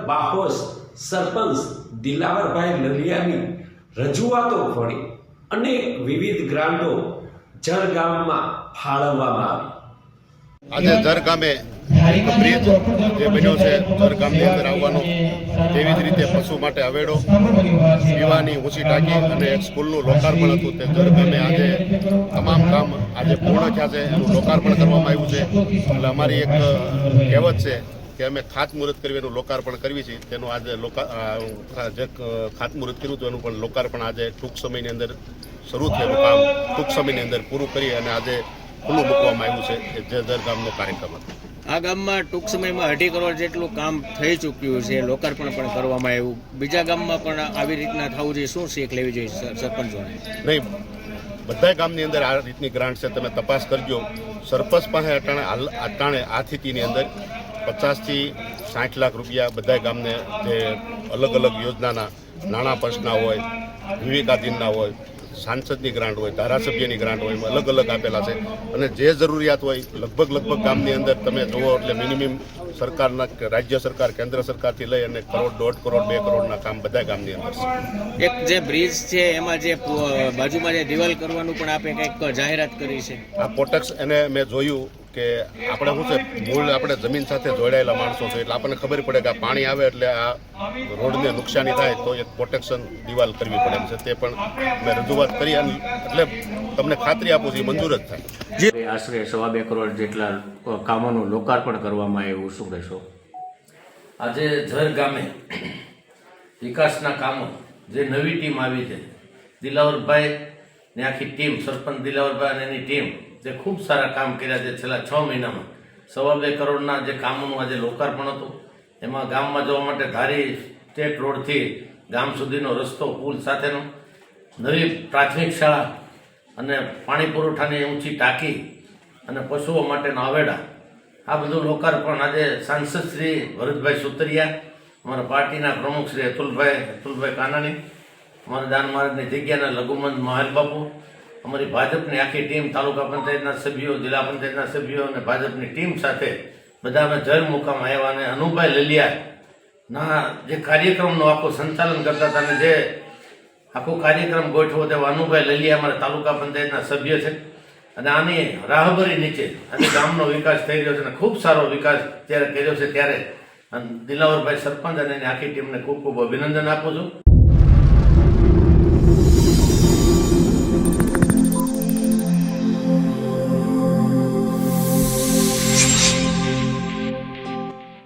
બાહોશ સરપંચ દિલાવરભાઈ લલિયાની રજૂઆતો વળી અનેક વિવિધ ગ્રાન્ટો જર ગામમાં ફાળવવામાં આવી। આજે જર ગામે બ્રિજ જે બન્યો છે જર ગામની અંદર આવવાનો, તેવી જ રીતે પશુ માટે અવેડો, પીવાની ઊંચી ટાંકી અને એક સ્કૂલનું લોકાર્પણ હતું તે જર ગામે આજે તમામ કામ આજે પૂર્ણ થયા છે, એનું લોકાર્પણ કરવામાં આવ્યું છે। એટલે અમારી એક કહેવત છે કે અમે ખાતમુહૂર્ત કરી એનું લોકાર્પણ કરવી છે, તેનું આજે જે ખાતમુહૂર્ત કર્યું હતું એનું પણ લોકાર્પણ આજે ટૂંક સમયની અંદર શરૂ થયેલું કામ ટૂંક સમયની અંદર પૂરું કરી અને આજે ખુલ્લું મૂકવામાં આવ્યું છે એ જે જર ગામનો કાર્યક્રમ હતો। આ ગામમાં ટૂંક સમયમાં 2.5 કરોડ જેટલું કામ થઈ ચૂક્યું છે, લોકાર્પણ પણ કરવામાં આવ્યું। બીજા ગામમાં પણ આવી રીતના થવું જોઈએ, શું શીખ લેવી જોઈએ સરપંચોને? નહીં, બધા ગામની અંદર આ રીતની ગ્રાન્ટ છે, તમે તપાસ કરજો। સરપંચ પાસે અટાણે આ સ્થિતિની અંદર 50 થી 60 લાખ રૂપિયા બધા ગામને જે અલગ અલગ યોજનાના નાણાં પંચના હોય, વિવિકા દિનના હોય, સાંસદની ગ્રાન્ટ હોય, ધારાસભ્યની ગ્રાન્ટ હોય, અલગ અલગ આપેલા છે અને જે જરૂરિયાત હોય લગભગ ગામની અંદર તમે જુઓ એટલે મિનિમમ સરકારના રાજ્ય સરકાર કેન્દ્ર સરકારથી લઈ અને કરોડ, 1.5 કરોડ, 2 કરોડના કામ બધા ગામની અંદર છે। એક જે બ્રિજ છે એમાં જે બાજુમાં જે દિવાલ કરવાનું પણ આપે કંઈક જાહેરાત કરી છે, આ પોટેક્સ એને મેં જોયું કે આપણે શું છે મૂળ આપણે જમીન સાથે જોડાયેલા માણસો છે એટલે આપણને ખબર પડે કે આ પાણી આવે એટલે આ રોડને નુકસાની થાય તો એક પ્રોટેક્શન દિવાલ કરવી પડે છે, તે પણ મેં રજૂઆત કરી અને એટલે તમને ખાતરી આપું છું મંજૂર જ થાય। જે આશરે 2.25 કરોડ જેટલા કામોનું લોકાર્પણ કરવામાં આવ્યું, શું કહેશો? આજે જર ગામે વિકાસના કામો જે નવી ટીમ આવી છે, દિલાવરભાઈ ને આખી ટીમ, સરપંચ દિલાવરભાઈ અને એની ટીમ જે ખૂબ સારા કામ કર્યા છે છેલ્લા 6 મહિનામાં। 2.25 કરોડના જે કામોનું આજે લોકાર્પણ હતું, એમાં ગામમાં જવા માટે ધારી સ્ટેટ રોડથી ગામ સુધીનો રસ્તો, પુલ સાથેનો, નવી પ્રાથમિક શાળા અને પાણી પુરવઠાની ઊંચી ટાંકી અને પશુઓ માટેના આવેડા, આ બધું લોકાર્પણ આજે સાંસદ શ્રી ભરતભાઈ સુતરિયા, અમારા પાર્ટીના પ્રમુખ શ્રી અતુલભાઈ કાનાણી, અમારા દાન મહારાજની જગ્યાના લઘુમંત મહાલ બાપુ, અમારી ભાજપની આખી ટીમ, તાલુકા પંચાયતના સભ્યો, જિલ્લા પંચાયતના સભ્યો અને ભાજપની ટીમ સાથે બધા અમે જર મુકામ આવ્યા અને અનુભાઈ લલિયાના જે કાર્યક્રમનું આખું સંચાલન કરતા હતા અને જે આખો કાર્યક્રમ ગોઠવો તેવા અનુભાઈ લલિયા અમારા તાલુકા પંચાયતના સભ્ય છે અને આની રાહબરી નીચે આજે ગામનો વિકાસ થઈ રહ્યો છે અને ખૂબ સારો વિકાસ જ્યારે કર્યો છે ત્યારે દિલાવરભાઈ સરપંચ અને એની આખી ટીમને ખૂબ ખૂબ અભિનંદન આપું છું।